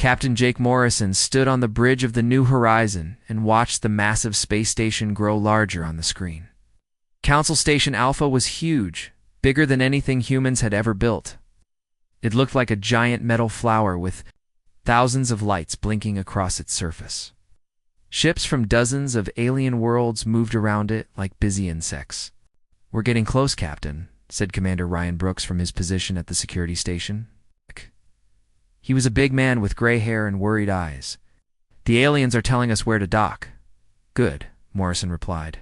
Captain Jake Morrison stood on the bridge of the New Horizon and watched the massive space station grow larger on the screen. Council Station Alpha was huge, bigger than anything humans had ever built. It looked like a giant metal flower with thousands of lights blinking across its surface. Ships from dozens of alien worlds moved around it like busy insects. "We're getting close, Captain," said Commander Ryan Brooks from his position at the security station. He was a big man with gray hair and worried eyes. "The aliens are telling us where to dock." "Good," Morrison replied.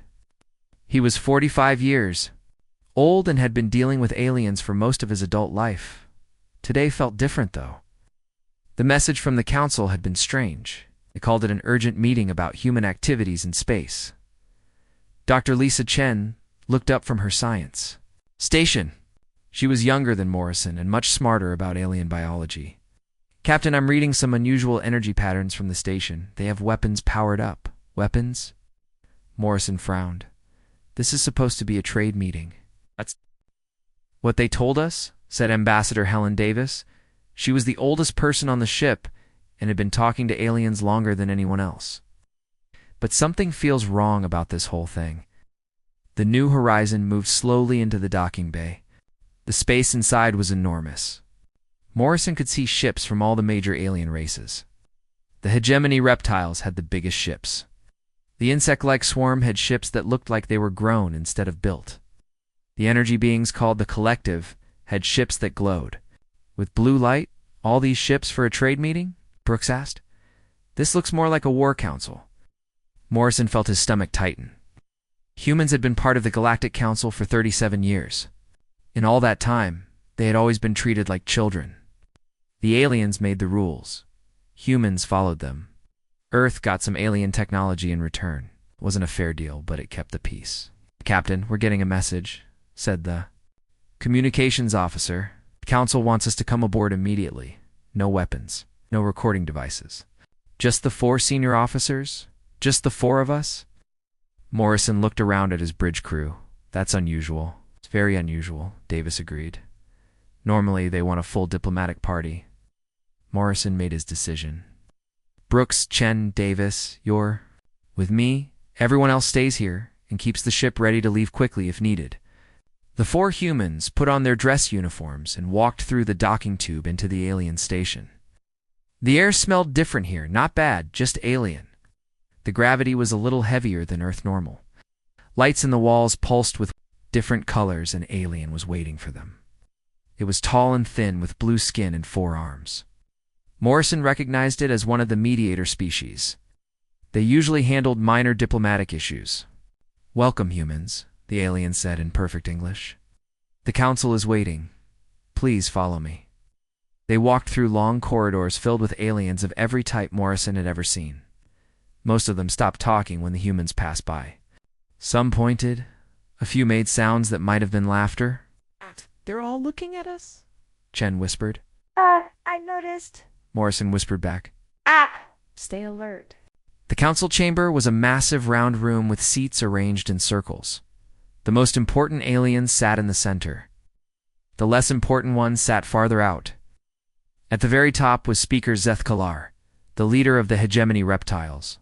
He was 45 years old and had been dealing with aliens for most of his adult life. Today felt different, though. The message from the council had been strange. They called it an urgent meeting about human activities in space. Dr. Lisa Chen looked up from her science station. She was younger than Morrison and much smarter about alien biology. "Captain, I'm reading some unusual energy patterns from the station. They have weapons powered up." "Weapons?" Morrison frowned. "This is supposed to be a trade meeting." "That's what they told us," said Ambassador Helen Davis. She was the oldest person on the ship and had been talking to aliens longer than anyone else. "But something feels wrong about this whole thing." The New Horizon moved slowly into the docking bay. The space inside was enormous. Morrison could see ships from all the major alien races. The hegemony reptiles had the biggest ships. The insect-like swarm had ships that looked like they were grown instead of built. The energy beings called the Collective had ships that glowed. "With blue light, all these ships for a trade meeting?" Brooks asked. "This looks more like a war council." Morrison felt his stomach tighten. Humans had been part of the Galactic Council for 37 years. In all that time, they had always been treated like children. The aliens made the rules. Humans followed them. Earth got some alien technology in return. It wasn't a fair deal, but it kept the peace. "Captain, we're getting a message," said the communications officer. "The council wants us to come aboard immediately. No weapons, no recording devices. Just the 4 senior officers? Just the 4 of us?" Morrison looked around at his bridge crew. "That's unusual." "It's very unusual," Davis agreed. "Normally, they want a full diplomatic party." Morrison made his decision. "Brooks, Chen, Davis, you're with me. Everyone else stays here and keeps the ship ready to leave quickly if needed." The 4 humans put on their dress uniforms and walked through the docking tube into the alien station. The air smelled different here, not bad, just alien. The gravity was a little heavier than Earth normal. Lights in the walls pulsed with different colors, and alien was waiting for them. It was tall and thin with blue skin and 4 arms. Morrison recognized it as one of the mediator species. They usually handled minor diplomatic issues. "Welcome, humans," the alien said in perfect English. "The council is waiting. Please follow me." They walked through long corridors filled with aliens of every type Morrison had ever seen. Most of them stopped talking when the humans passed by. Some pointed. A few made sounds that might have been laughter. "They're all looking at us," Chen whispered. I noticed," Morrison whispered back. "Stay alert." The council chamber was a massive round room with seats arranged in circles. The most important aliens sat in the center. The less important ones sat farther out. At the very top was Speaker Zeth Kalar, the leader of the hegemony reptiles.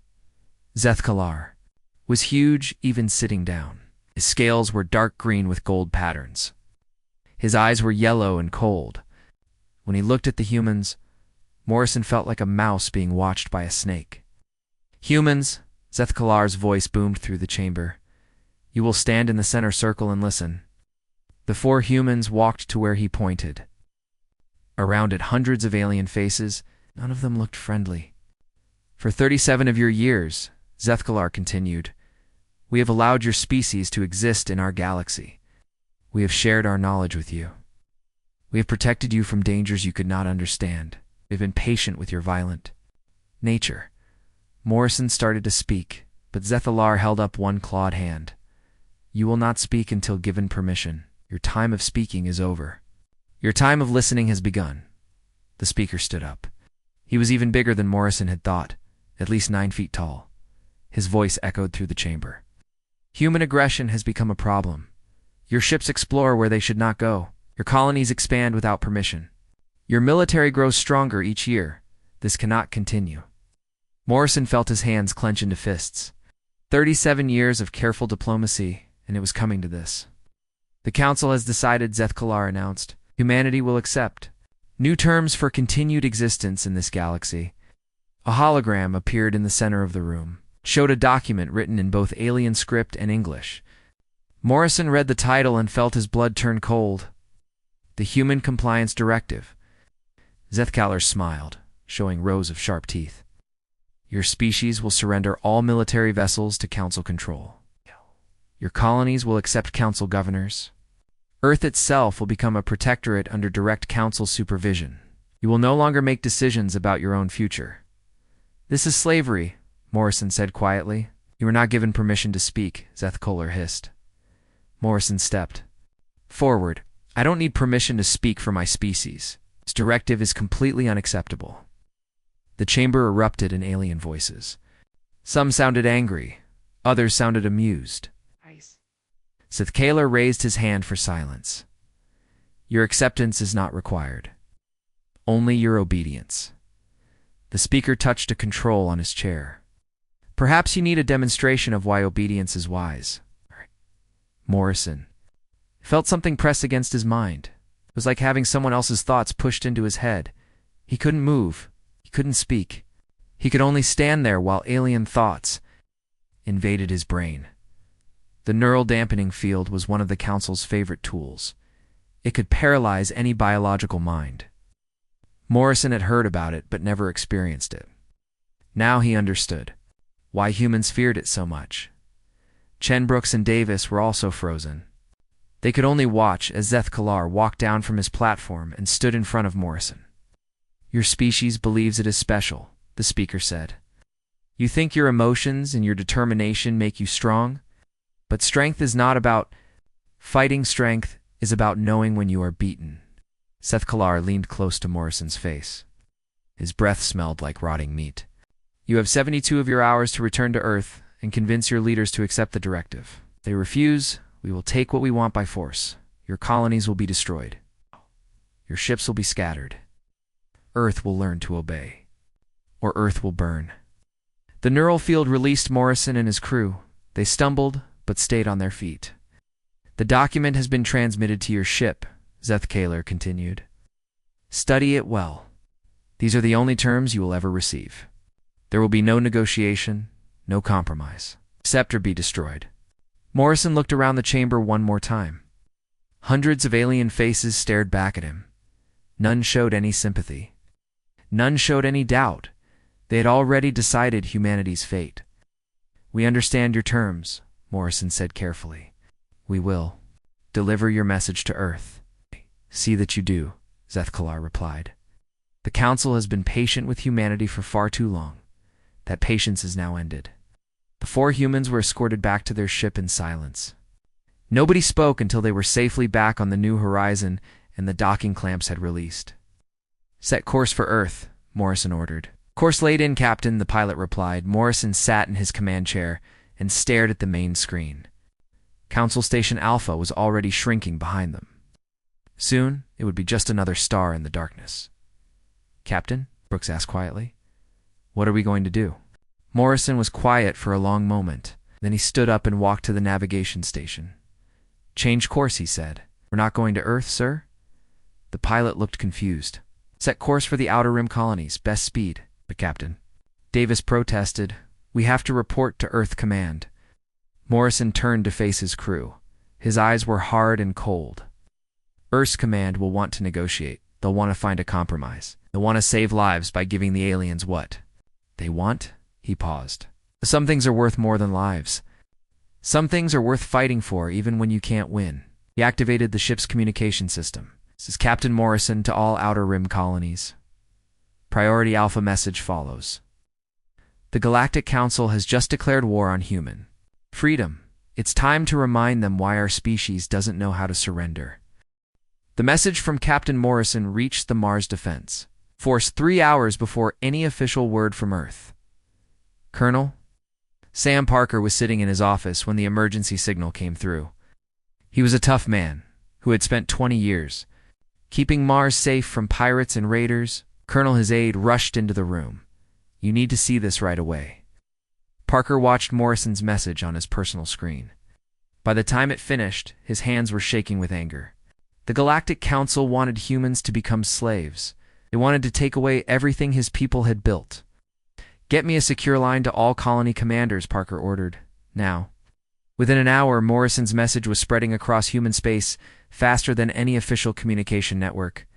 Zeth Kalar was huge, even sitting down. His scales were dark green with gold patterns. His eyes were yellow and cold. When he looked at the humans, Morrison felt like a mouse being watched by a snake. "Humans," Zeth Kalar's voice boomed through the chamber. "You will stand in the center circle and listen." The 4 humans walked to where he pointed. Around it, hundreds of alien faces. None of them looked friendly. "For 37 of your years," Zeth Kalar continued, "we have allowed your species to exist in our galaxy. We have shared our knowledge with you. We have protected you from dangers you could not understand. We have been patient with your violent nature." Morrison started to speak, but Zeth Kalar held up one clawed hand. "You will not speak until given permission. Your time of speaking is over. Your time of listening has begun." The speaker stood up. He was even bigger than Morrison had thought, at least 9 feet tall. His voice echoed through the chamber. "Human aggression has become a problem. Your ships explore where they should not go. Your colonies expand without permission. Your military grows stronger each year. This cannot continue. Morrison felt his hands clench into fists. 37 years of careful diplomacy, and it was coming to this. The Council has decided, Zethkalar announced. Humanity will accept new terms for continued existence in this galaxy. A hologram appeared in the center of the room, showed a document written in both alien script and English. Morrison read the title and felt his blood turn cold. The Human Compliance Directive. Zethkalar smiled, showing rows of sharp teeth. Your species will surrender all military vessels to Council control. Your colonies will accept Council governors. Earth itself will become a protectorate under direct Council supervision. You will no longer make decisions about your own future. This is slavery, Morrison said quietly. You were not given permission to speak, Zethkalar hissed. Morrison stepped forward. I don't need permission to speak for my species. This directive is completely unacceptable. The chamber erupted in alien voices. Some sounded angry, others sounded amused. Zethkalar raised his hand for silence. Your acceptance is not required. Only your obedience. The speaker touched a control on his chair. Perhaps you need a demonstration of why obedience is wise. Morrison felt something press against his mind. It was like having someone else's thoughts pushed into his head. He couldn't move. He couldn't speak. He could only stand there while alien thoughts invaded his brain. The neural dampening field was one of the Council's favorite tools. It could paralyze any biological mind. Morrison had heard about it but never experienced it. Now he understood why humans feared it so much. Chen Brooks and Davis were also frozen. They could only watch as Zethkalar walked down from his platform and stood in front of Morrison. Your species believes it is special, the speaker said. You think your emotions and your determination make you strong? But strength is not about fighting. Strength is about knowing when you are beaten. Zethkalar leaned close to Morrison's face. His breath smelled like rotting meat. You have 72 of your hours to return to Earth and convince your leaders to accept the directive. If they refuse, we will take what we want by force. Your colonies will be destroyed. Your ships will be scattered. Earth will learn to obey. Or Earth will burn. The neural field released Morrison and his crew. They stumbled, but stayed on their feet. The document has been transmitted to your ship, Zethkalar continued. Study it well. These are the only terms you will ever receive. There will be no negotiation, no compromise. Accept or be destroyed. Morrison looked around the chamber one more time. Hundreds of alien faces stared back at him. None showed any sympathy. None showed any doubt. They had already decided humanity's fate. We understand your terms, Morrison said carefully. We will deliver your message to Earth. See that you do, Zethkalar replied. The Council has been patient with humanity for far too long. That patience is now ended. The 4 humans were escorted back to their ship in silence. Nobody spoke until they were safely back on the new horizon and the docking clamps had released. Set course for Earth, Morrison ordered. Course laid in, Captain, the pilot replied. Morrison sat in his command chair and stared at the main screen. Council Station Alpha was already shrinking behind them. Soon, it would be just another star in the darkness. Captain, Brooks asked quietly, what are we going to do? Morrison was quiet for a long moment. Then he stood up and walked to the navigation station. Change course, he said. We're not going to Earth, sir? The pilot looked confused. Set course for the Outer Rim colonies, best speed. But Captain, Davis protested, we have to report to Earth Command. Morrison turned to face his crew. His eyes were hard and cold. Earth's Command will want to negotiate. They'll want to find a compromise. They'll want to save lives by giving the aliens what they want. He paused. Some things are worth more than lives. Some things are worth fighting for even when you can't win. He activated the ship's communication system. This is Captain Morrison to all Outer Rim colonies. Priority Alpha message follows. The Galactic Council has just declared war on human freedom. It's time to remind them why our species doesn't know how to surrender. The message from Captain Morrison reached the Mars Defense Force 3 hours before any official word from Earth. Colonel? Sam Parker was sitting in his office when the emergency signal came through. He was a tough man who had spent 20 years keeping Mars safe from pirates and raiders. Colonel, his aide, rushed into the room. "You need to see this right away." Parker watched Morrison's message on his personal screen. By the time it finished, his hands were shaking with anger. The Galactic Council wanted humans to become slaves. They wanted to take away everything his people had built. "Get me a secure line to all colony commanders," Parker ordered. "Now." Within an hour, Morrison's message was spreading across human space faster than any official communication network.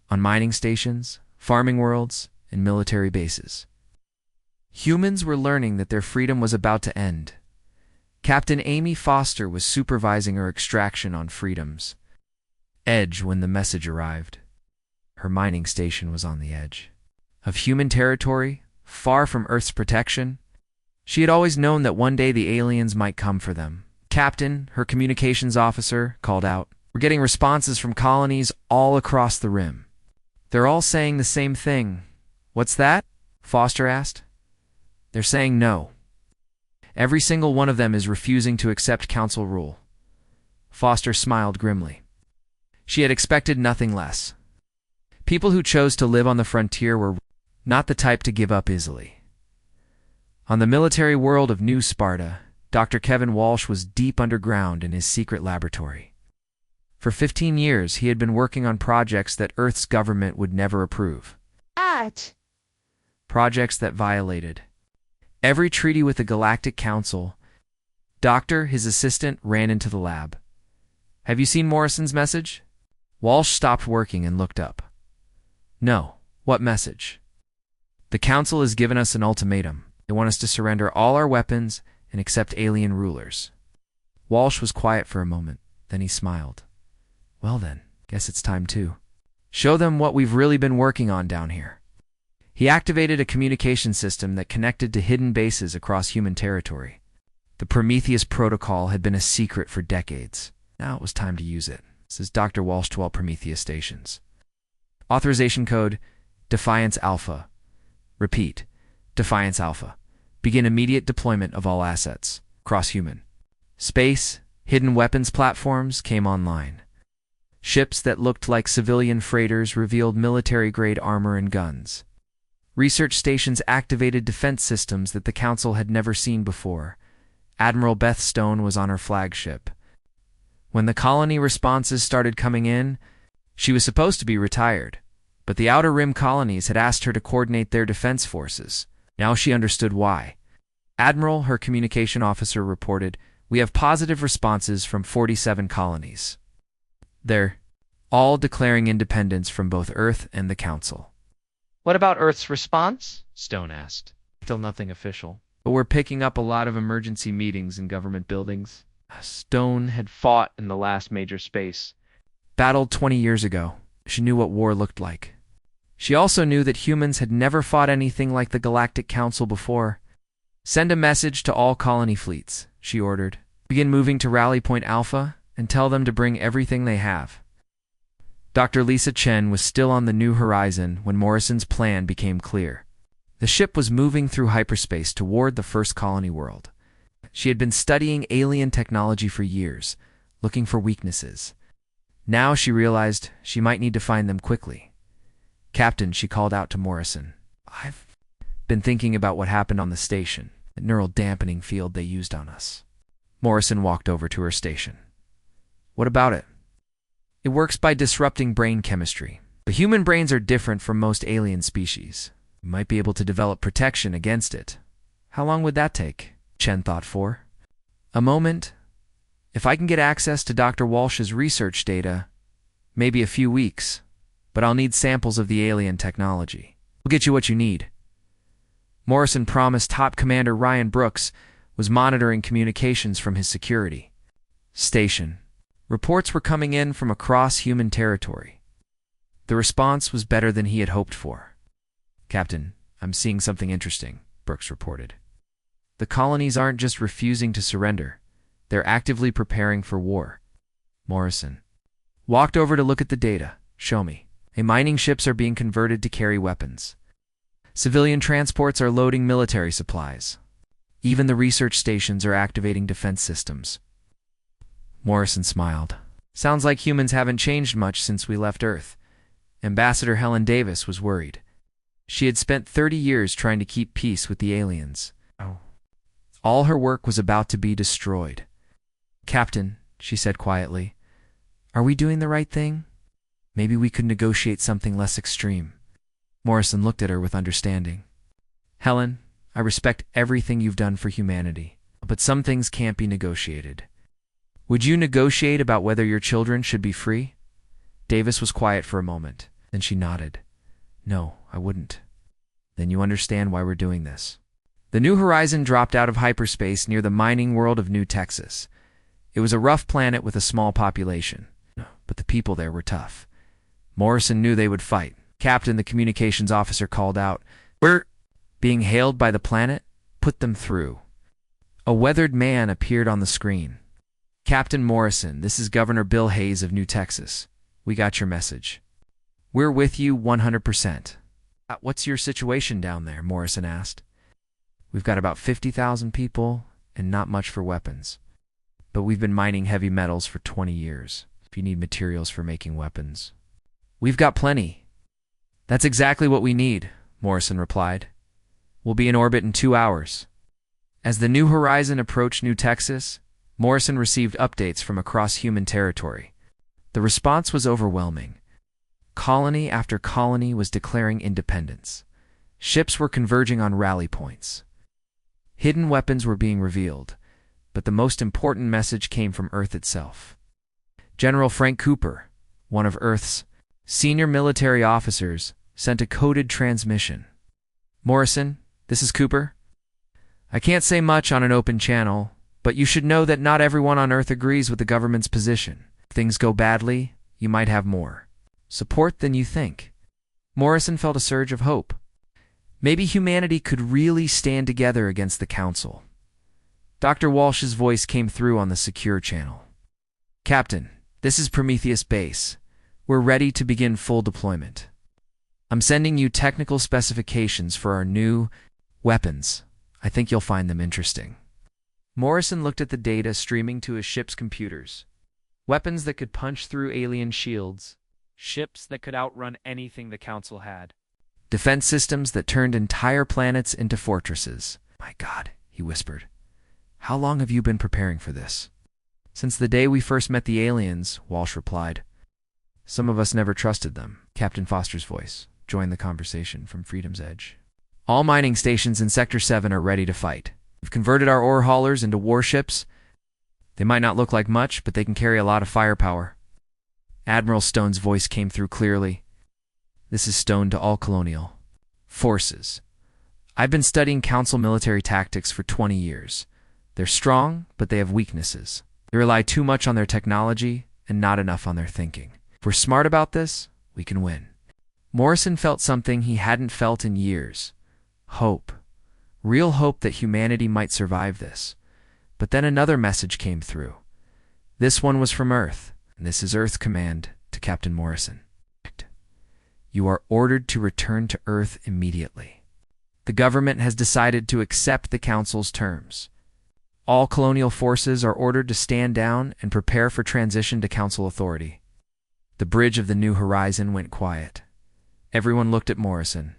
On mining stations, farming worlds, and military bases. Humans were learning that their freedom was about to end. Captain Amy Foster was supervising her extraction on Freedom's Edge when the message arrived. Her mining station was on the edge of human territory, far from Earth's protection. She had always known that one day the aliens might come for them. "Captain," her communications officer called out, "we're getting responses from colonies all across the rim. They're all saying the same thing." "What's that?" Foster asked. "They're saying no. Every single one of them is refusing to accept council rule." Foster smiled grimly. She had expected nothing less. People who chose to live on the frontier were not the type to give up easily. On the military world of New Sparta, Dr. Kevin Walsh was deep underground in his secret laboratory. For 15 years, he had been working on projects that Earth's government would never approve. Projects that violated every treaty with the Galactic Council. Doctor, his assistant, ran into the lab. "Have you seen Morrison's message?" Walsh stopped working and looked up. "No. What message?" "The Council has given us an ultimatum. They want us to surrender all our weapons and accept alien rulers." Walsh was quiet for a moment. Then he smiled. "Well then, guess it's time to show them what we've really been working on down here." He activated a communication system that connected to hidden bases across human territory. The Prometheus protocol had been a secret for decades. Now it was time to use it, says Dr. Walsh to all Prometheus stations. Authorization code, Defiance Alpha. Repeat, Defiance Alpha. Begin immediate deployment of all assets. Cross-human. Space, hidden weapons platforms came online. Ships that looked like civilian freighters revealed military-grade armor and guns. Research stations activated defense systems that the Council had never seen before. Admiral Beth Stone was on her flagship. When the colony responses started coming in, she was supposed to be retired, but the Outer Rim colonies had asked her to coordinate their defense forces. Now she understood why. "Admiral," her communication officer reported, "we have positive responses from 47 colonies. They're all declaring independence from both Earth and the Council." "What about Earth's response?" Stone asked. "Still nothing official, but we're picking up a lot of emergency meetings in government buildings." Stone had fought in the last major space battled 20 years ago. She knew what war looked like. She also knew that humans had never fought anything like the Galactic Council before. "Send a message to all colony fleets," she ordered. "Begin moving to Rally Point Alpha and tell them to bring everything they have." Dr. Lisa Chen was still on the New Horizon when Morrison's plan became clear. The ship was moving through hyperspace toward the first colony world. She had been studying alien technology for years, looking for weaknesses. Now she realized she might need to find them quickly. "Captain," she called out to Morrison, "I've been thinking about what happened on the station, the neural dampening field they used on us." Morrison walked over to her station. "What about it?" "It works by disrupting brain chemistry. But human brains are different from most alien species. We might be able to develop protection against it." "How long would that take?" Chen thought for. "A moment. If I can get access to Dr. Walsh's research data, maybe a few weeks. But I'll need samples of the alien technology. We'll get you what you need." Morrison promised Top Commander Ryan Brooks was monitoring communications from his security station. Reports were coming in from across human territory. The response was better than he had hoped for. "Captain, I'm seeing something interesting," Brooks reported. "The colonies aren't just refusing to surrender. They're actively preparing for war." Morrison walked over to look at the data. "Show me." Mining ships are being converted to carry weapons. Civilian transports are loading military supplies. Even the research stations are activating defense systems. Morrison smiled. "Sounds like humans haven't changed much since we left Earth." Ambassador Helen Davis was worried. She had spent 30 years trying to keep peace with the aliens. All her work was about to be destroyed. "Captain," she said quietly, "are we doing the right thing? Maybe we could negotiate something less extreme." Morrison looked at her with understanding. "Helen, I respect everything you've done for humanity, but some things can't be negotiated. Would you negotiate about whether your children should be free?" Davis was quiet for a moment. Then she nodded. "No, I wouldn't." "Then you understand why we're doing this." The New Horizon dropped out of hyperspace near the mining world of New Texas. It was a rough planet with a small population, but the people there were tough. Morrison knew they would fight. "Captain," the communications officer called out, "we're being hailed by the planet. Put them through." A weathered man appeared on the screen. "Captain Morrison, this is Governor Bill Hayes of New Texas. We got your message. We're with you 100%. What's your situation down there?" Morrison asked. "We've got about 50,000 people and not much for weapons. But we've been mining heavy metals for 20 years. If you need materials for making weapons, we've got plenty." "That's exactly what we need," Morrison replied. "We'll be in orbit in 2 hours." As the New Horizon approached New Texas, Morrison received updates from across human territory. The response was overwhelming. Colony after colony was declaring independence. Ships were converging on rally points. Hidden weapons were being revealed, but the most important message came from Earth itself. General Frank Cooper, one of Earth's senior military officers, sent a coded transmission. "Morrison, this is Cooper. I can't say much on an open channel, but you should know that not everyone on Earth agrees with the government's position. If things go badly, you might have more support than you think." Morrison felt a surge of hope. Maybe humanity could really stand together against the Council. Dr. Walsh's voice came through on the secure channel. "Captain, this is Prometheus Base. We're ready to begin full deployment. I'm sending you technical specifications for our new weapons. I think you'll find them interesting." Morrison looked at the data streaming to his ship's computers. Weapons that could punch through alien shields. Ships that could outrun anything the Council had. Defense systems that turned entire planets into fortresses. "My God," he whispered. "How long have you been preparing for this?" "Since the day we first met the aliens," Walsh replied. "Some of us never trusted them." Captain Foster's voice joined the conversation from Freedom's Edge. "All mining stations in Sector 7 are ready to fight. We've converted our ore haulers into warships. They might not look like much, but they can carry a lot of firepower." Admiral Stone's voice came through clearly. "This is Stone to all colonial forces. I've been studying Council military tactics for 20 years. They're strong, but they have weaknesses. They rely too much on their technology and not enough on their thinking. If we're smart about this, we can win." Morrison felt something he hadn't felt in years. Hope. Real hope that humanity might survive this. But then another message came through. This one was from Earth, and this is Earth's command to Captain Morrison. "You are ordered to return to Earth immediately. The government has decided to accept the Council's terms. All colonial forces are ordered to stand down and prepare for transition to Council authority." The bridge of the New Horizon went quiet. Everyone looked at Morrison.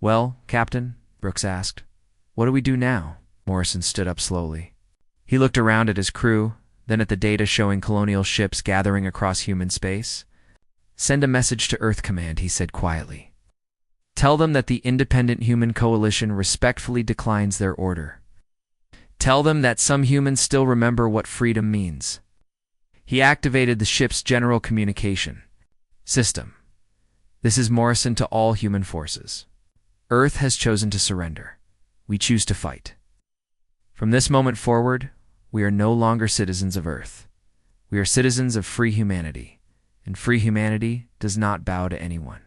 "Well, Captain," Brooks asked, "what do we do now?" Morrison stood up slowly. He looked around at his crew, then at the data showing colonial ships gathering across human space. "Send a message to Earth Command," he said quietly. "Tell them that the Independent Human Coalition respectfully declines their order. Tell them that some humans still remember what freedom means." He activated the ship's general communication system. "This is Morrison to all human forces. Earth has chosen to surrender. We choose to fight. From this moment forward, we are no longer citizens of Earth. We are citizens of free humanity, and free humanity does not bow to anyone."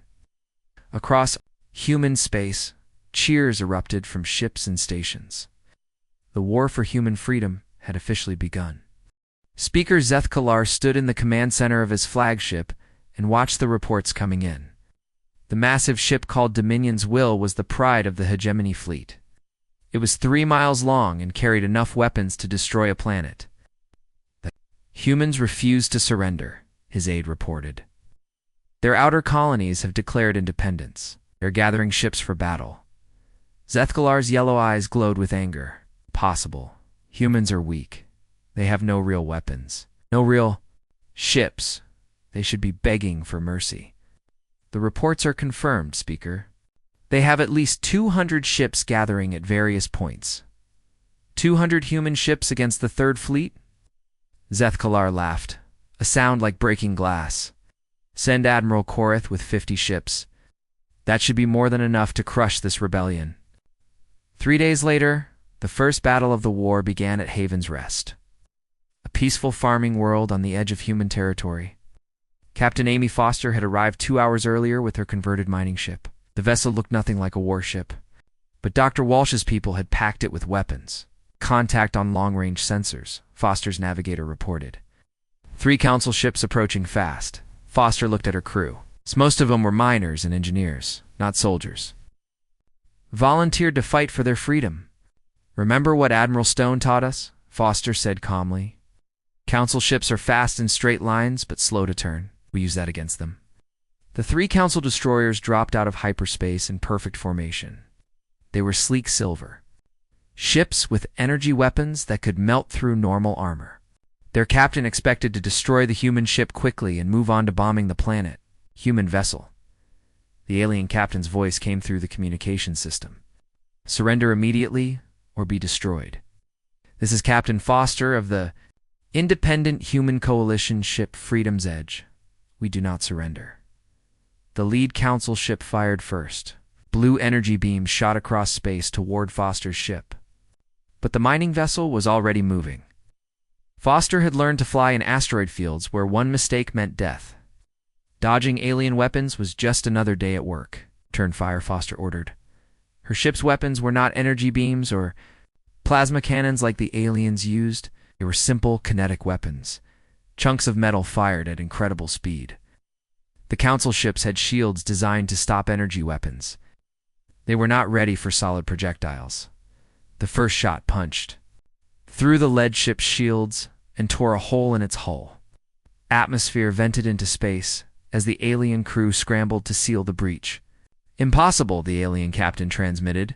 Across human space, cheers erupted from ships and stations. The war for human freedom had officially begun. Speaker Zeth Kalar stood in the command center of his flagship and watched the reports coming in. The massive ship called Dominion's Will was the pride of the hegemony fleet. It was 3 miles long and carried enough weapons to destroy a planet. "The humans refuse to surrender," his aide reported. "Their outer colonies have declared independence. They're gathering ships for battle. Zethgalar's yellow eyes glowed with anger. Possible. Humans are weak. They have no real weapons. No real ships. They should be begging for mercy. The reports are confirmed, Speaker. They have at least 200 ships gathering at various points. 200 human ships against the Third Fleet? Zethgalar laughed, a sound like breaking glass. Send Admiral Korath with 50 ships. That should be more than enough to crush this rebellion. 3 days later, the first battle of the war began at Haven's Rest, a peaceful farming world on the edge of human territory. Captain Amy Foster had arrived 2 hours earlier with her converted mining ship. The vessel looked nothing like a warship, but Dr. Walsh's people had packed it with weapons. Contact on long-range sensors, Foster's navigator reported. 3 council ships approaching fast. Foster looked at her crew. Most of them were miners and engineers, not soldiers. Volunteered to fight for their freedom. Remember what Admiral Stone taught us? Foster said calmly. Council ships are fast in straight lines, but slow to turn. We use that against them. The 3 council destroyers dropped out of hyperspace in perfect formation. They were sleek silver. Ships with energy weapons that could melt through normal armor. Their captain expected to destroy the human ship quickly and move on to bombing the planet. Human vessel. The alien captain's voice came through the communication system. Surrender immediately or be destroyed. This is Captain Foster of the Independent Human Coalition ship Freedom's Edge. We do not surrender. The lead council ship fired first. Blue energy beams shot across space toward Foster's ship. But the mining vessel was already moving. Foster had learned to fly in asteroid fields where one mistake meant death. Dodging alien weapons was just another day at work. Turn fire, Foster ordered. Her ship's weapons were not energy beams or plasma cannons like the aliens used. They were simple kinetic weapons. Chunks of metal fired at incredible speed. The council ships had shields designed to stop energy weapons. They were not ready for solid projectiles. The first shot punched through the lead ship's shields and tore a hole in its hull. Atmosphere vented into space as the alien crew scrambled to seal the breach. Impossible, the alien captain transmitted.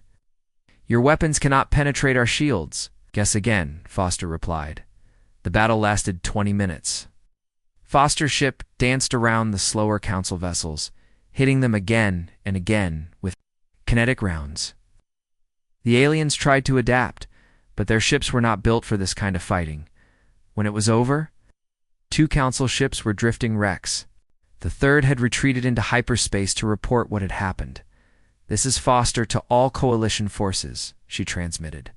Your weapons cannot penetrate our shields. Guess again, Foster replied. The battle lasted 20 minutes. Foster's ship danced around the slower council vessels, hitting them again and again with kinetic rounds. The aliens tried to adapt, but their ships were not built for this kind of fighting. When it was over, 2 council ships were drifting wrecks. The third had retreated into hyperspace to report what had happened. This is Foster to all coalition forces, she transmitted.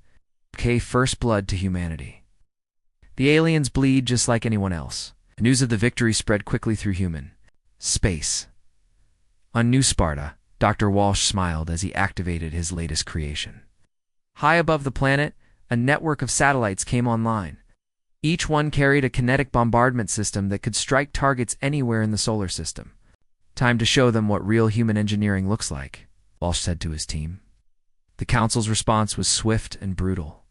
Okay, first blood to humanity. The aliens bleed just like anyone else. News of the victory spread quickly through human space. On New Sparta, Dr. Walsh smiled as he activated his latest creation. High above the planet, a network of satellites came online. Each one carried a kinetic bombardment system that could strike targets anywhere in the solar system. Time to show them what real human engineering looks like, Walsh said to his team. The council's response was swift and brutal.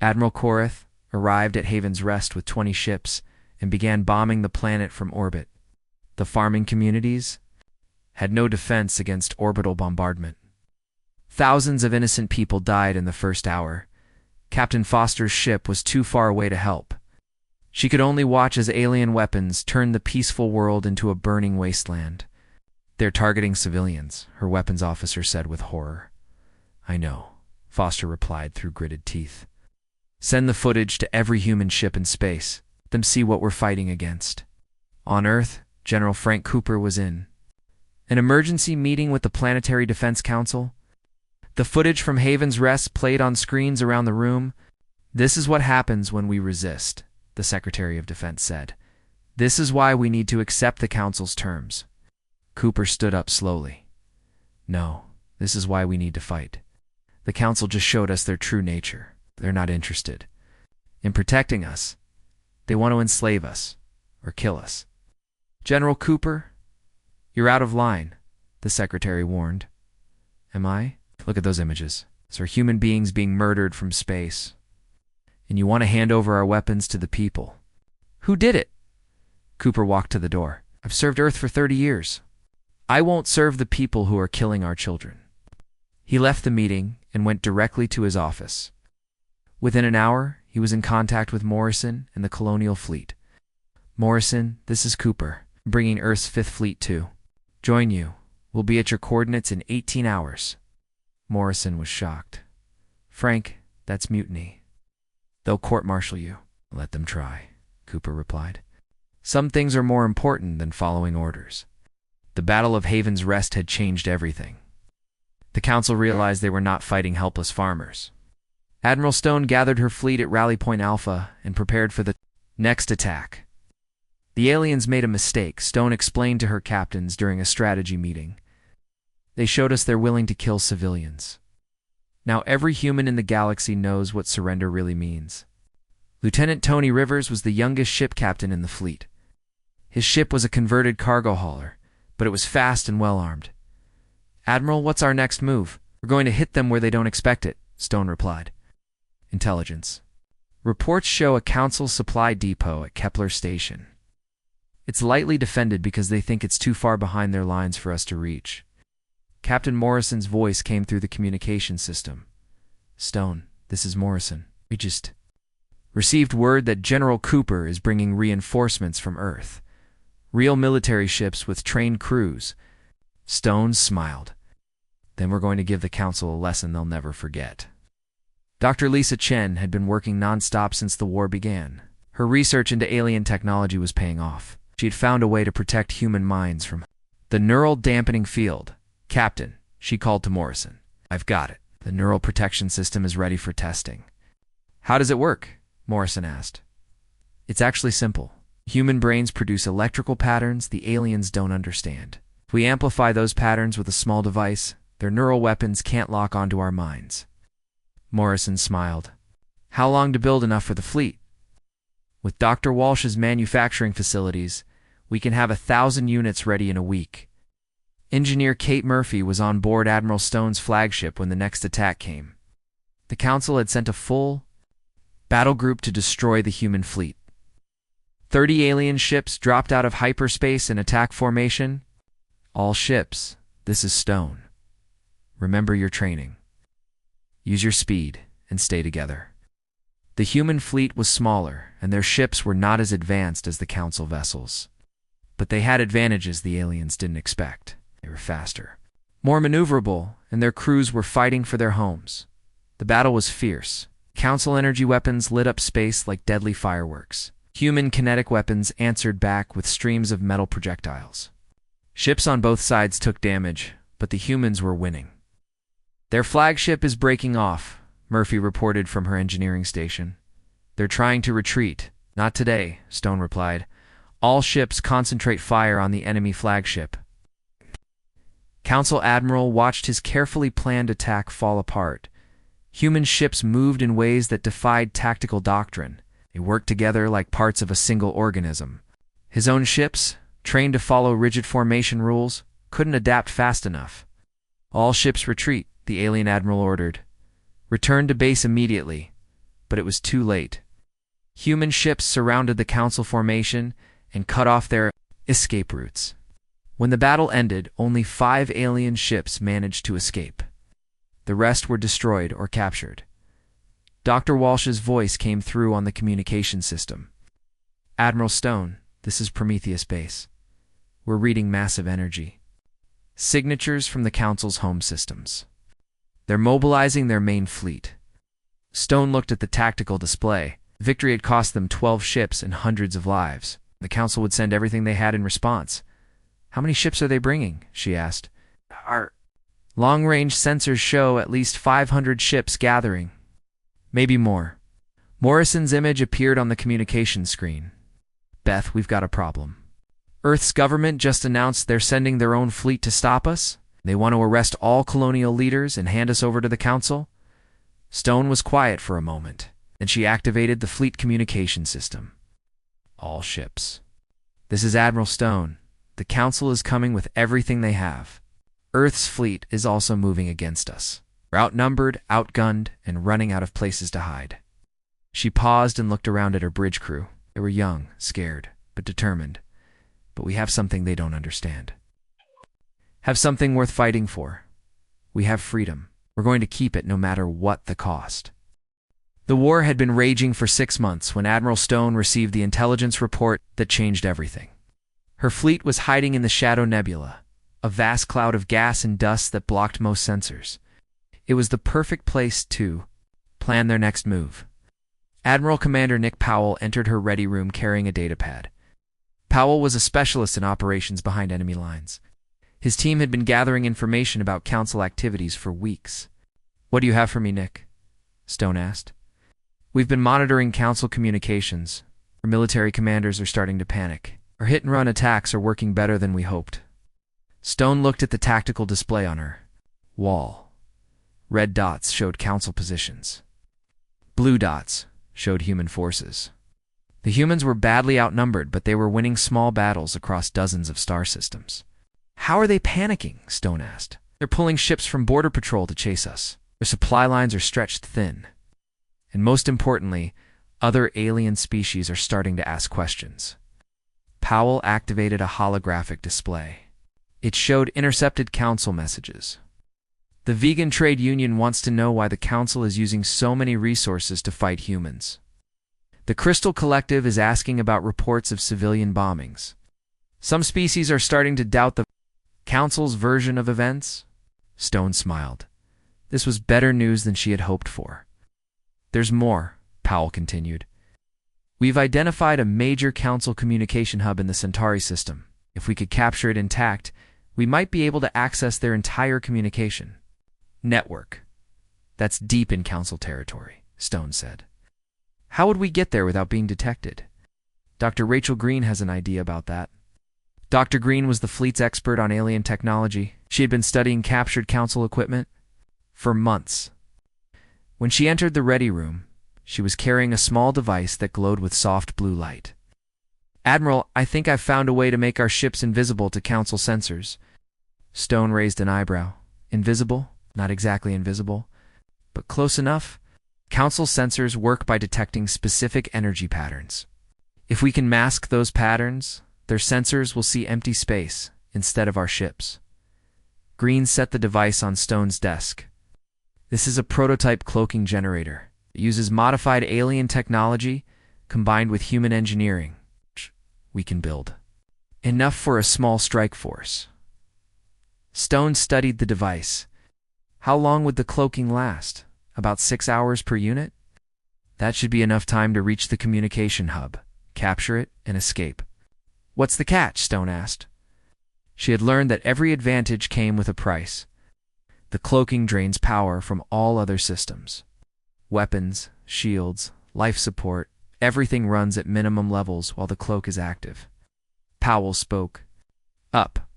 Admiral Korath arrived at Haven's Rest with 20 ships and began bombing the planet from orbit. The farming communities had no defense against orbital bombardment. Thousands of innocent people died in the first hour. Captain Foster's ship was too far away to help. She could only watch as alien weapons turned the peaceful world into a burning wasteland. They're targeting civilians, her weapons officer said with horror. I know, Foster replied through gritted teeth. Send the footage to every human ship in space. Let them see what we're fighting against. On Earth, General Frank Cooper was in an emergency meeting with the Planetary Defense Council. The footage from Haven's Rest played on screens around the room. This is what happens when we resist, the Secretary of Defense said. This is why we need to accept the Council's terms. Cooper stood up slowly. No, this is why we need to fight. The Council just showed us their true nature. They're not interested in protecting us. They want to enslave us or kill us. General Cooper, you're out of line, the Secretary warned. Am I? Look at those images. These are human beings being murdered from space. And you want to hand over our weapons to the people. Who did it? Cooper walked to the door. I've served Earth for 30 years. I won't serve the people who are killing our children. He left the meeting and went directly to his office. Within an hour, he was in contact with Morrison and the Colonial Fleet. Morrison, this is Cooper, bringing Earth's Fifth Fleet too. Join you. We'll be at your coordinates in 18 hours. Morrison was shocked. Frank, that's mutiny. They'll court-martial you. Let them try, Cooper replied. Some things are more important than following orders. The Battle of Haven's Rest had changed everything. The council realized they were not fighting helpless farmers. Admiral Stone gathered her fleet at Rally Point Alpha and prepared for the next attack. The aliens made a mistake, Stone explained to her captains during a strategy meeting. They showed us they're willing to kill civilians. Now every human in the galaxy knows what surrender really means. Lieutenant Tony Rivers was the youngest ship captain in the fleet. His ship was a converted cargo hauler, but it was fast and well-armed. Admiral, what's our next move? We're going to hit them where they don't expect it, Stone replied. Intelligence. Reports show a council supply depot at Kepler Station. It's lightly defended because they think it's too far behind their lines for us to reach. Captain Morrison's voice came through the communication system. Stone, this is Morrison. We just received word that General Cooper is bringing reinforcements from Earth. Real military ships with trained crews. Stone smiled. Then we're going to give the council a lesson they'll never forget. Dr. Lisa Chen had been working non-stop since the war began. Her research into alien technology was paying off. She had found a way to protect human minds from the neural dampening field. Captain, she called to Morrison. I've got it. The neural protection system is ready for testing. How does it work? Morrison asked. It's actually simple. Human brains produce electrical patterns the aliens don't understand. If we amplify those patterns with a small device, their neural weapons can't lock onto our minds. Morrison smiled. How long to build enough for the fleet? With Dr. Walsh's manufacturing facilities, we can have 1,000 units ready in a week. Engineer Kate Murphy was on board Admiral Stone's flagship when the next attack came. The Council had sent a full battle group to destroy the human fleet. 30 alien ships dropped out of hyperspace in attack formation. All ships, this is Stone. Remember your training. Use your speed and stay together. The human fleet was smaller, and their ships were not as advanced as the Council vessels. But they had advantages the aliens didn't expect. They were faster, more maneuverable, and their crews were fighting for their homes. The battle was fierce. Council energy weapons lit up space like deadly fireworks. Human kinetic weapons answered back with streams of metal projectiles. Ships on both sides took damage, but the humans were winning. Their flagship is breaking off, Murphy reported from her engineering station. They're trying to retreat. Not today, Stone replied. All ships concentrate fire on the enemy flagship. Council Admiral watched his carefully planned attack fall apart. Human ships moved in ways that defied tactical doctrine. They worked together like parts of a single organism. His own ships, trained to follow rigid formation rules, couldn't adapt fast enough. All ships retreat, the alien admiral ordered. Return to base immediately. But it was too late. Human ships surrounded the Council formation and cut off their escape routes. When the battle ended, only 5 alien ships managed to escape. The rest were destroyed or captured. Dr. Walsh's voice came through on the communication system. Admiral Stone, this is Prometheus Base. We're reading massive energy. Signatures from the Council's home systems. They're mobilizing their main fleet. Stone looked at the tactical display. Victory had cost them 12 ships and hundreds of lives. The Council would send everything they had in response. How many ships are they bringing? She asked. Our long-range sensors show at least 500 ships gathering. Maybe more. Morrison's image appeared on the communication screen. Beth, we've got a problem. Earth's government just announced they're sending their own fleet to stop us. They want to arrest all colonial leaders and hand us over to the Council. Stone was quiet for a moment. Then she activated the fleet communication system. All ships. This is Admiral Stone. The Council is coming with everything they have. Earth's fleet is also moving against us. We're outnumbered, outgunned, and running out of places to hide. She paused and looked around at her bridge crew. They were young, scared, but determined. But we have something they don't understand. Have something worth fighting for. We have freedom. We're going to keep it no matter what the cost. The war had been raging for 6 months when Admiral Stone received the intelligence report that changed everything. Her fleet was hiding in the Shadow Nebula, a vast cloud of gas and dust that blocked most sensors. It was the perfect place to plan their next move. Admiral Commander Nick Powell entered her ready room carrying a datapad. Powell was a specialist in operations behind enemy lines. His team had been gathering information about Council activities for weeks. "What do you have for me, Nick?" Stone asked. "We've been monitoring Council communications. Our military commanders are starting to panic. Our hit-and-run attacks are working better than we hoped." Stone looked at the tactical display on her wall. Red dots showed Council positions. Blue dots showed human forces. The humans were badly outnumbered, but they were winning small battles across dozens of star systems. "How are they panicking?" Stone asked. "They're pulling ships from Border Patrol to chase us. Their supply lines are stretched thin. And most importantly, other alien species are starting to ask questions." Powell activated a holographic display. It showed intercepted Council messages. "The Vegan Trade Union wants to know why the Council is using so many resources to fight humans. The Crystal Collective is asking about reports of civilian bombings. Some species are starting to doubt the Council's version of events." Stone smiled. This was better news than she had hoped for. "There's more," Powell continued. "We've identified a major Council communication hub in the Centauri system. If we could capture it intact, we might be able to access their entire communication network. That's deep in Council territory," Stone said. "How would we get there without being detected?" "Dr. Rachel Green has an idea about that." Dr. Green was the fleet's expert on alien technology. She had been studying captured Council equipment for months. When she entered the ready room, she was carrying a small device that glowed with soft blue light. "Admiral, I think I've found a way to make our ships invisible to Council sensors." Stone raised an eyebrow. "Invisible? Not exactly invisible, but close enough. Council sensors work by detecting specific energy patterns. If we can mask those patterns, their sensors will see empty space instead of our ships." Green set the device on Stone's desk. "This is a prototype cloaking generator. It uses modified alien technology combined with human engineering. We can build enough for a small strike force." Stone studied the device. "How long would the cloaking last? About 6 hours per unit?" "That should be enough time to reach the communication hub, capture it, and escape." "What's the catch?" Stone asked. She had learned that every advantage came with a price. The cloaking drains power from all other systems. Weapons, shields, life support, everything runs at minimum levels while the cloak is active. Powell spoke. "Up.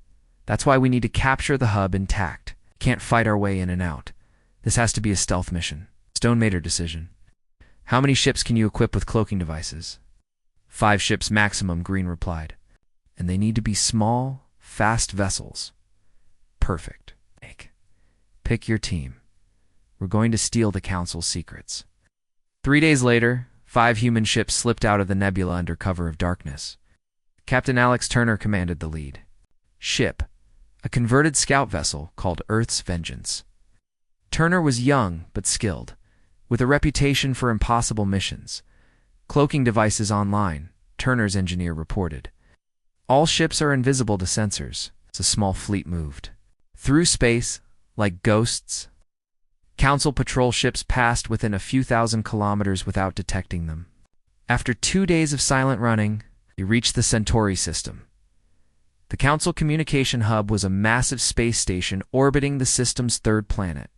That's why we need to capture the hub intact. Can't fight our way in and out. This has to be a stealth mission." Stone made her decision. "How many ships can you equip with cloaking devices?" 5 ships maximum," Green replied. "And they need to be small, fast vessels." "Perfect. Pick your team. We're going to steal the Council's secrets." 3 days later, 5 human ships slipped out of the nebula under cover of darkness. Captain Alex Turner commanded the lead. Ship, a converted scout vessel called Earth's Vengeance. Turner was young but skilled, with a reputation for impossible missions. "Cloaking devices online," Turner's engineer reported. "All ships are invisible to sensors." As a small fleet moved through space, like ghosts, Council patrol ships passed within a few thousand kilometers without detecting them. After 2 days of silent running, they reached the Centauri system. The Council communication hub was a massive space station orbiting the system's 3rd planet.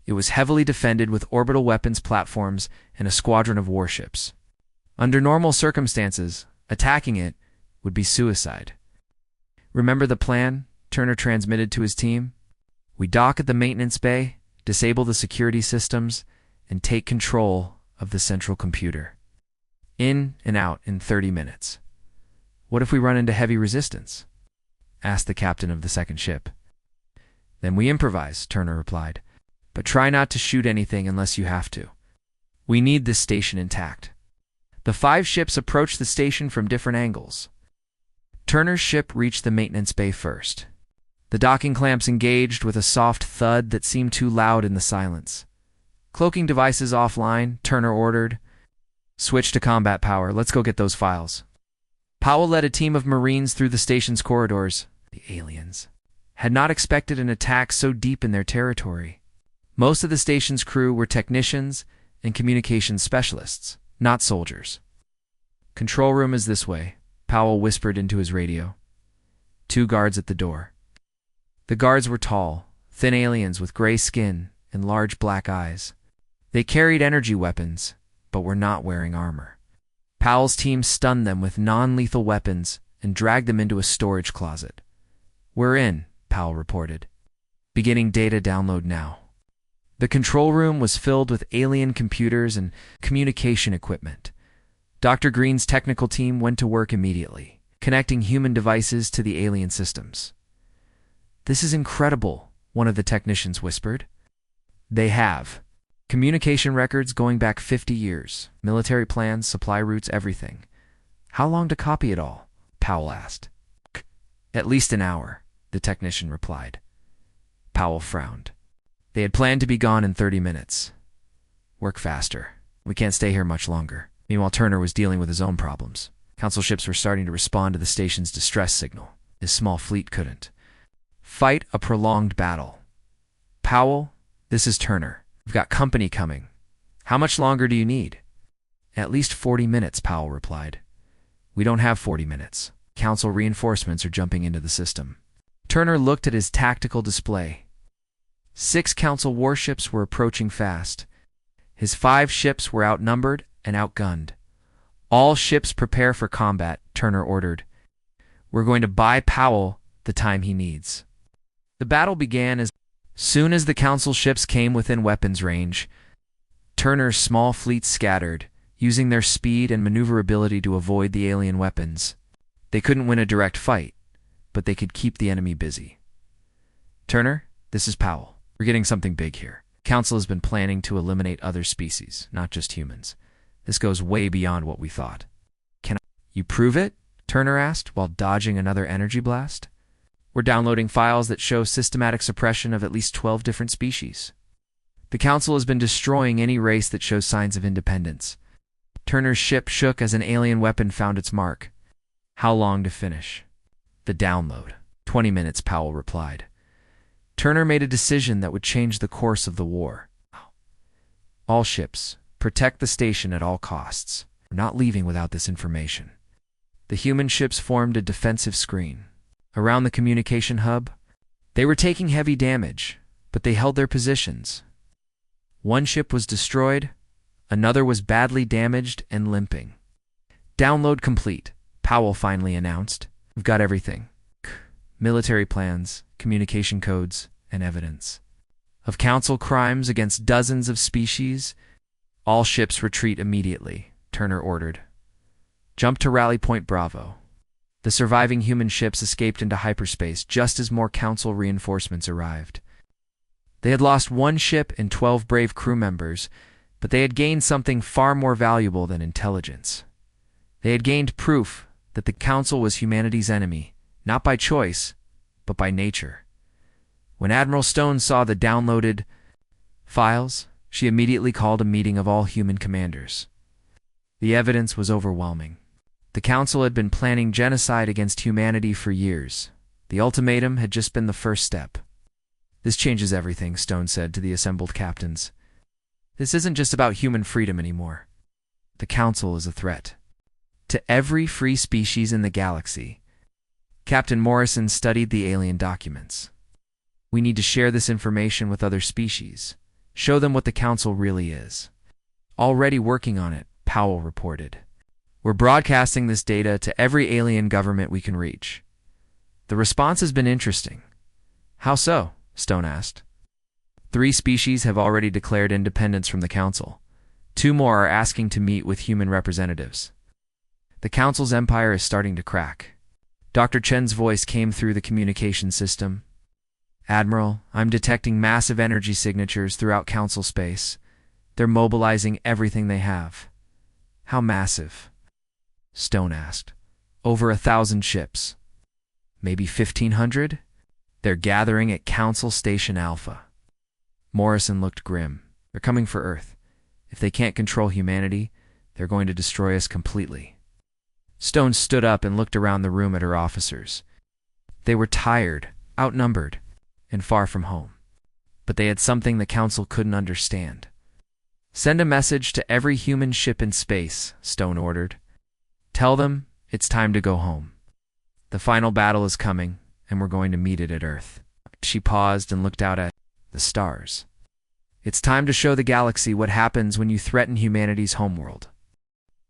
It was heavily defended with orbital weapons platforms and a squadron of warships. Under normal circumstances, attacking it would be suicide. "Remember the plan?" Turner transmitted to his team. "We dock at the maintenance bay, disable the security systems, and take control of the central computer. In and out in 30 minutes. "What if we run into heavy resistance?" asked the captain of the second ship. "Then we improvise," Turner replied. "But try not to shoot anything unless you have to. We need this station intact." The 5 ships approached the station from different angles. Turner's ship reached the maintenance bay first. The docking clamps engaged with a soft thud that seemed too loud in the silence. Cloaking devices offline, Turner ordered. Switch to combat power. Let's go get those files. Powell led a team of Marines through the station's corridors. The aliens had not expected an attack so deep in their territory. Most of the station's crew were technicians and communications specialists, not soldiers. Control room is this way, Powell whispered into his radio. 2 guards at the door. The guards were tall, thin aliens with gray skin and large black eyes. They carried energy weapons, but were not wearing armor. Powell's team stunned them with non-lethal weapons and dragged them into a storage closet. "We're in," Powell reported. "Beginning data download now." The control room was filled with alien computers and communication equipment. Dr. Green's technical team went to work immediately, connecting human devices to the alien systems. "This is incredible," one of the technicians whispered. "They have communication records going back 50 years, military plans, supply routes, everything. How long to copy it all?" Powell asked. "At least an hour," the technician replied. Powell frowned. They had planned to be gone in 30 minutes. "Work faster. We can't stay here much longer." Meanwhile, Turner was dealing with his own problems. Council ships were starting to respond to the station's distress signal. His small fleet couldn't. "Fight a prolonged battle." "Powell, this is Turner. We've got company coming. How much longer do you need?" "At least 40 minutes, Powell replied. "We don't have 40 minutes. Council reinforcements are jumping into the system." Turner looked at his tactical display. 6 Council warships were approaching fast. His 5 ships were outnumbered and outgunned. "All ships prepare for combat," Turner ordered. "We're going to buy Powell the time he needs." The battle began as soon as the Council ships came within weapons range. Turner's small fleet scattered, using their speed and maneuverability to avoid the alien weapons. They couldn't win a direct fight, but they could keep the enemy busy. "Turner, this is Powell. We're getting something big here. Council has been planning to eliminate other species, not just humans. This goes way beyond what we thought." "Can you prove it?" Turner asked, while dodging another energy blast. "We're downloading files that show systematic suppression of at least 12 different species. The Council has been destroying any race that shows signs of independence." Turner's ship shook as an alien weapon found its mark. "How long to finish?" "The download. 20 minutes, Powell replied. Turner made a decision that would change the course of the war. "All ships, protect the station at all costs. We're not leaving without this information." The human ships formed a defensive screen. Around the communication hub, they were taking heavy damage, but they held their positions. One ship was destroyed, another was badly damaged and limping. "Download complete," Powell finally announced. "We've got everything. Military plans, communication codes, and evidence of Council crimes against dozens of species. All ships retreat immediately," Turner ordered. "Jump to Rally Point Bravo." The surviving human ships escaped into hyperspace just as more Council reinforcements arrived. They had lost 1 ship and 12 brave crew members, but they had gained something far more valuable than intelligence. They had gained proof that the Council was humanity's enemy, not by choice, but by nature. When Admiral Stone saw the downloaded files, she immediately called a meeting of all human commanders. The evidence was overwhelming. The Council had been planning genocide against humanity for years. The ultimatum had just been the first step. "This changes everything," Stone said to the assembled captains. "This isn't just about human freedom anymore. The Council is a threat to every free species in the galaxy." Captain Morrison studied the alien documents. "We need to share this information with other species. Show them what the Council really is." "Already working on it," Powell reported. "We're broadcasting this data to every alien government we can reach." The response has been interesting. "How so?" Stone asked. 3 species have already declared independence from the Council. 2 more are asking to meet with human representatives. The Council's empire is starting to crack. Dr. Chen's voice came through the communication system. "Admiral, I'm detecting massive energy signatures throughout Council space. They're mobilizing everything they have." "How massive?" Stone asked. "Over 1,000 ships. Maybe 1,500? They're gathering at Council Station Alpha. Morrison looked grim. They're coming for Earth. If they can't control humanity, they're going to destroy us completely. Stone stood up and looked around the room at her officers. They were tired, outnumbered, and far from home. But they had something the Council couldn't understand. Send a message to every human ship in space, Stone ordered. Tell them it's time to go home. The final battle is coming, and we're going to meet it at Earth. She paused and looked out at the stars. It's time to show the galaxy what happens when you threaten humanity's homeworld.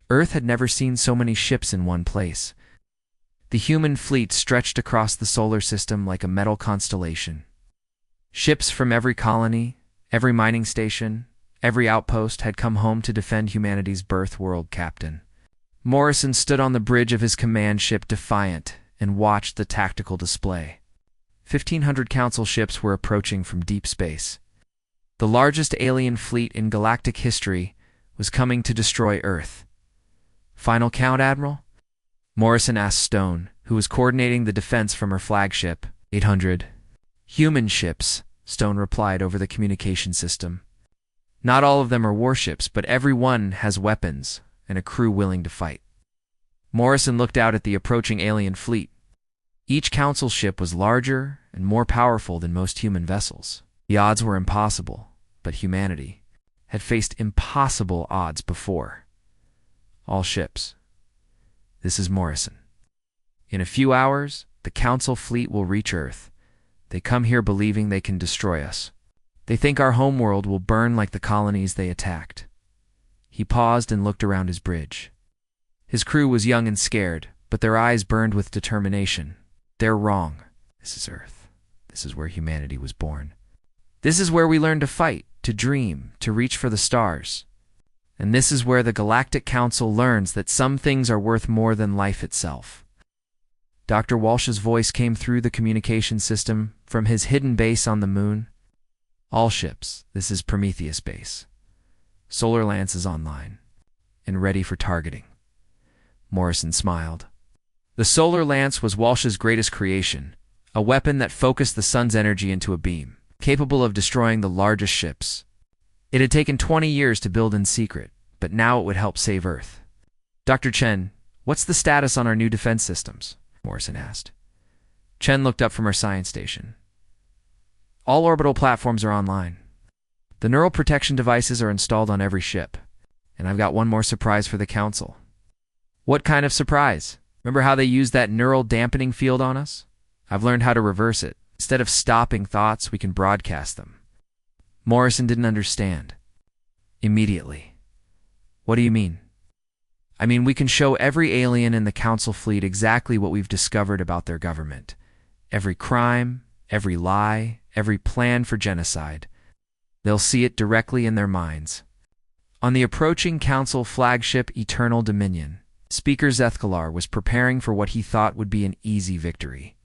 Earth had never seen so many ships in one place. The human fleet stretched across the solar system like a metal constellation. Ships from every colony, every mining station, every outpost had come home to defend humanity's birth world captain. Morrison stood on the bridge of his command ship Defiant and watched the tactical display. 1,500 Council ships were approaching from deep space. The largest alien fleet in galactic history was coming to destroy Earth. Final count, Admiral? Morrison asked Stone, who was coordinating the defense from her flagship. 800. Human ships, Stone replied over the communication system. Not all of them are warships, but every one has weapons and a crew willing to fight. Morrison looked out at the approaching alien fleet. Each Council ship was larger and more powerful than most human vessels. The odds were impossible, but humanity had faced impossible odds before. All ships. This is Morrison. In a few hours, the Council fleet will reach Earth. They come here believing they can destroy us. They think our homeworld will burn like the colonies they attacked. He paused and looked around his bridge. His crew was young and scared, but their eyes burned with determination. They're wrong. This is Earth. This is where humanity was born. This is where we learn to fight, to dream, to reach for the stars. And this is where the Galactic Council learns that some things are worth more than life itself. Dr. Walsh's voice came through the communication system from his hidden base on the moon. All ships, this is Prometheus Base. Solar Lance is online and ready for targeting. Morrison smiled. The Solar Lance was Walsh's greatest creation, a weapon that focused the sun's energy into a beam, capable of destroying the largest ships. It had taken 20 years to build in secret, but now it would help save Earth. Dr. Chen, what's the status on our new defense systems? Morrison asked. Chen looked up from her science station. All orbital platforms are online. The neural protection devices are installed on every ship. And I've got one more surprise for the Council. What kind of surprise? Remember how they used that neural dampening field on us? I've learned how to reverse it. Instead of stopping thoughts, we can broadcast them. Morrison didn't understand. Immediately. What do you mean? I mean, we can show every alien in the Council fleet exactly what we've discovered about their government. Every crime, every lie, every plan for genocide. They'll see it directly in their minds. On the approaching Council flagship Eternal Dominion, Speaker Zethkalar was preparing for what he thought would be an easy victory.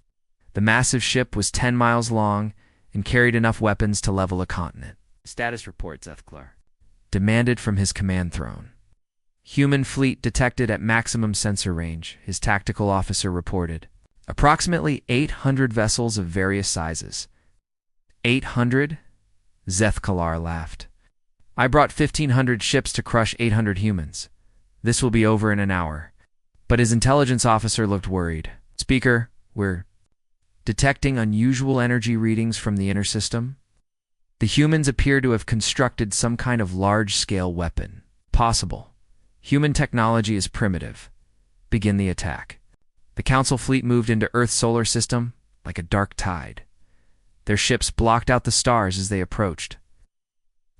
The massive ship was 10 miles long and carried enough weapons to level a continent. Status report, Zethkalar demanded from his command throne. Human fleet detected at maximum sensor range, his tactical officer reported. Approximately 800 vessels of various sizes. 800? Zethkalar laughed. I brought 1,500 ships to crush 800 humans. This will be over in an hour. But his intelligence officer looked worried. Speaker, we're detecting unusual energy readings from the inner system. The humans appear to have constructed some kind of large-scale weapon. Possible. Human technology is primitive. Begin the attack. The Council fleet moved into Earth's solar system like a dark tide. Their ships blocked out the stars as they approached.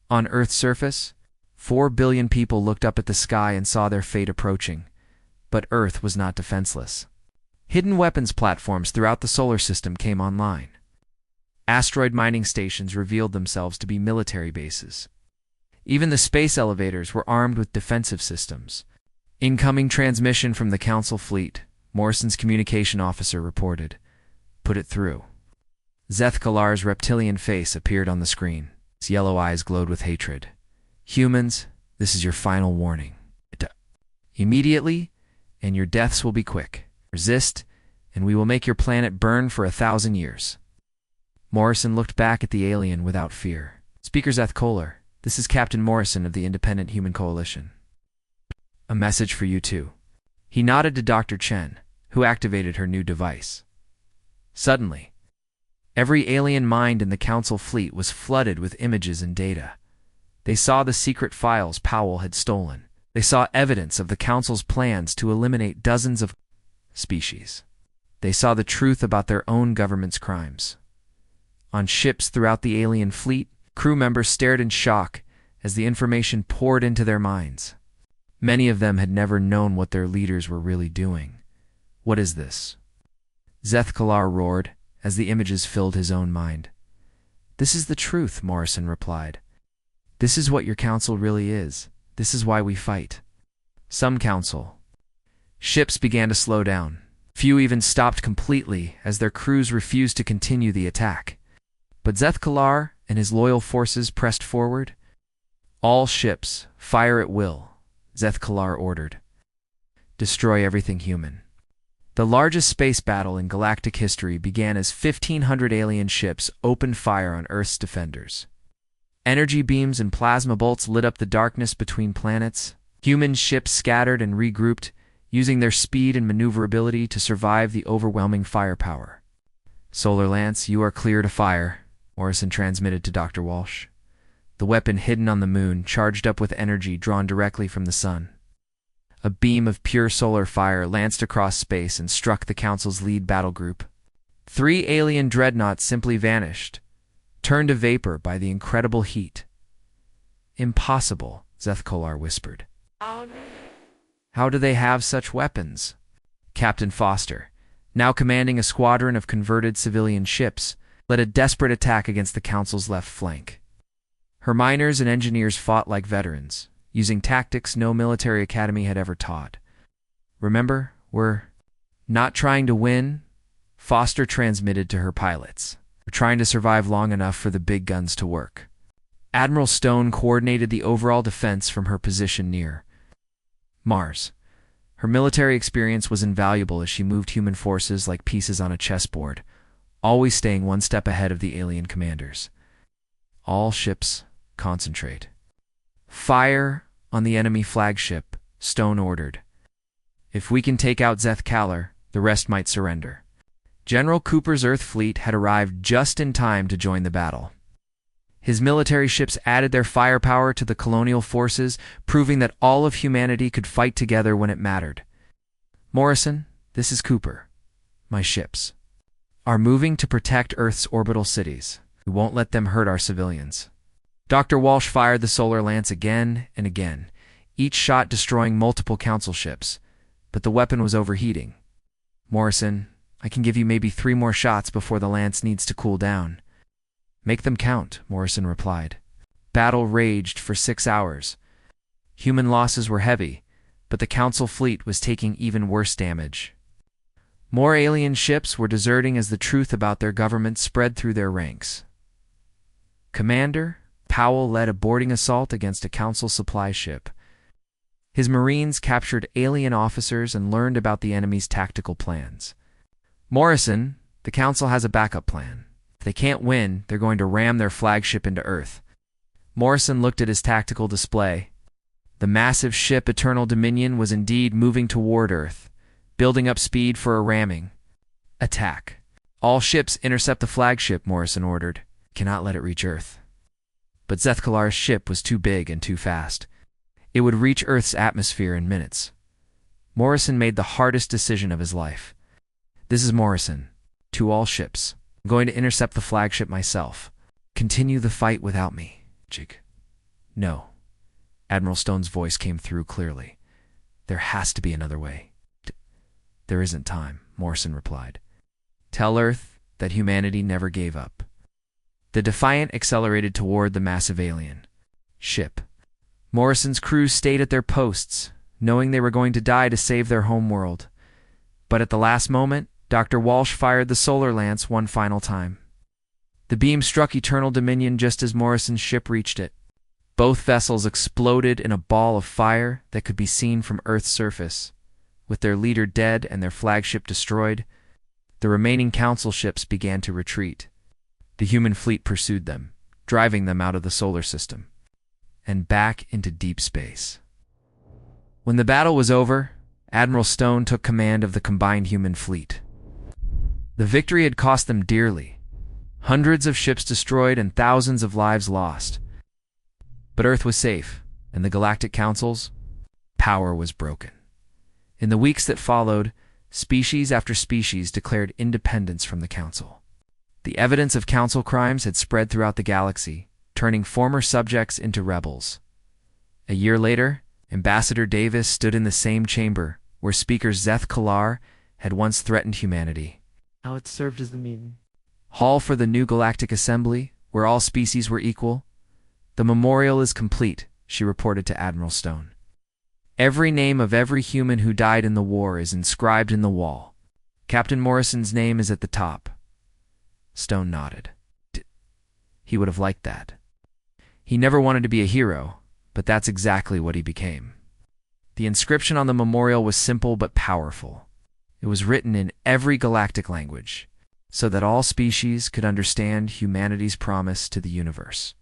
On Earth's surface, 4 billion people looked up at the sky and saw their fate approaching. But Earth was not defenseless. Hidden weapons platforms throughout the solar system came online. Asteroid mining stations revealed themselves to be military bases. Even the space elevators were armed with defensive systems. Incoming transmission from the Council fleet, Morrison's communication officer reported. Put it through. Zethkalar's reptilian face appeared on the screen. His yellow eyes glowed with hatred. Humans, this is your final warning. Immediately, and your deaths will be quick. Resist, and we will make your planet burn for 1,000 years. Morrison looked back at the alien without fear. Speaker Zeth Kohler, this is Captain Morrison of the Independent Human Coalition. A message for you too. He nodded to Dr. Chen, who activated her new device. Suddenly, every alien mind in the Council fleet was flooded with images and data. They saw the secret files Powell had stolen. They saw evidence of the Council's plans to eliminate dozens of species. They saw the truth about their own government's crimes. On ships throughout the alien fleet, crew members stared in shock as the information poured into their minds. Many of them had never known what their leaders were really doing. What is this? Zeth Kohler roared as the images filled his own mind. This is the truth, Morrison replied. This is what your council really is. This is why we fight. Some council. Ships began to slow down. Few even stopped completely as their crews refused to continue the attack. But Zeth Kohler and his loyal forces pressed forward. All ships, fire at will, Zeth Kohler ordered. Destroy everything human. The largest space battle in galactic history began as 1,500 alien ships opened fire on Earth's defenders. Energy beams and plasma bolts lit up the darkness between planets. Human ships scattered and regrouped, using their speed and maneuverability to survive the overwhelming firepower. Solar Lance, you are clear to fire, Morrison transmitted to Dr. Walsh. The weapon hidden on the moon, charged up with energy drawn directly from the sun. A beam of pure solar fire lanced across space and struck the Council's lead battle group. 3 alien dreadnoughts simply vanished, turned to vapor by the incredible heat. Impossible, Zeth Kohler whispered. How do they have such weapons? Captain Foster, now commanding a squadron of converted civilian ships, led a desperate attack against the Council's left flank. Her miners and engineers fought like veterans, using tactics no military academy had ever taught. Remember, we're not trying to win, Foster transmitted to her pilots. We're trying to survive long enough for the big guns to work. Admiral Stone coordinated the overall defense from her position near Mars. Her military experience was invaluable as she moved human forces like pieces on a chessboard, always staying one step ahead of the alien commanders. All ships, concentrate. Fire on the enemy flagship, Stone ordered. If we can take out Zeth Kohler, the rest might surrender. General Cooper's Earth fleet had arrived just in time to join the battle. His military ships added their firepower to the colonial forces, proving that all of humanity could fight together when it mattered. Morrison, this is Cooper. My ships are moving to protect Earth's orbital cities. We won't let them hurt our civilians. Dr. Walsh fired the solar lance again and again, each shot destroying multiple Council ships, but the weapon was overheating. Morrison, I can give you maybe 3 more shots before the lance needs to cool down. Make them count, Morrison replied. Battle raged for 6 hours. Human losses were heavy, but the Council fleet was taking even worse damage. More alien ships were deserting as the truth about their government spread through their ranks. Commander Powell led a boarding assault against a Council supply ship. His Marines captured alien officers and learned about the enemy's tactical plans. Morrison, the Council has a backup plan. If they can't win, they're going to ram their flagship into Earth. Morrison looked at his tactical display. The massive ship Eternal Dominion was indeed moving toward Earth, building up speed for a ramming. Attack. All ships intercept the flagship, Morrison ordered. Cannot let it reach Earth. But Zeth Kohler's ship was too big and too fast. It would reach Earth's atmosphere in minutes. Morrison made the hardest decision of his life. This is Morrison. To all ships. I'm going to intercept the flagship myself. Continue the fight without me. Jig. No. Admiral Stone's voice came through clearly. There has to be another way. There isn't time, Morrison replied. Tell Earth that humanity never gave up. The Defiant accelerated toward the massive alien ship. Morrison's crew stayed at their posts, knowing they were going to die to save their homeworld. But at the last moment, Dr. Walsh fired the solar lance one final time. The beam struck Eternal Dominion just as Morrison's ship reached it. Both vessels exploded in a ball of fire that could be seen from Earth's surface. With their leader dead and their flagship destroyed, the remaining Council ships began to retreat. The human fleet pursued them, driving them out of the solar system and back into deep space. When the battle was over, Admiral Stone took command of the combined human fleet. The victory had cost them dearly, hundreds of ships destroyed and thousands of lives lost. But Earth was safe, and the Galactic Council's power was broken. In the weeks that followed, species after species declared independence from the Council. The evidence of Council crimes had spread throughout the galaxy, turning former subjects into rebels. A year later, Ambassador Davis stood in the same chamber where Speaker Zeth Kalar had once threatened humanity. How it served as the meeting. Hall for the new Galactic Assembly, where all species were equal. The memorial is complete, she reported to Admiral Stone. Every name of every human who died in the war is inscribed in the wall. Captain Morrison's name is at the top. Stone nodded. He would have liked that. He never wanted to be a hero, but that's exactly what he became. The inscription on the memorial was simple but powerful. It was written in every galactic language, so that all species could understand humanity's promise to the universe.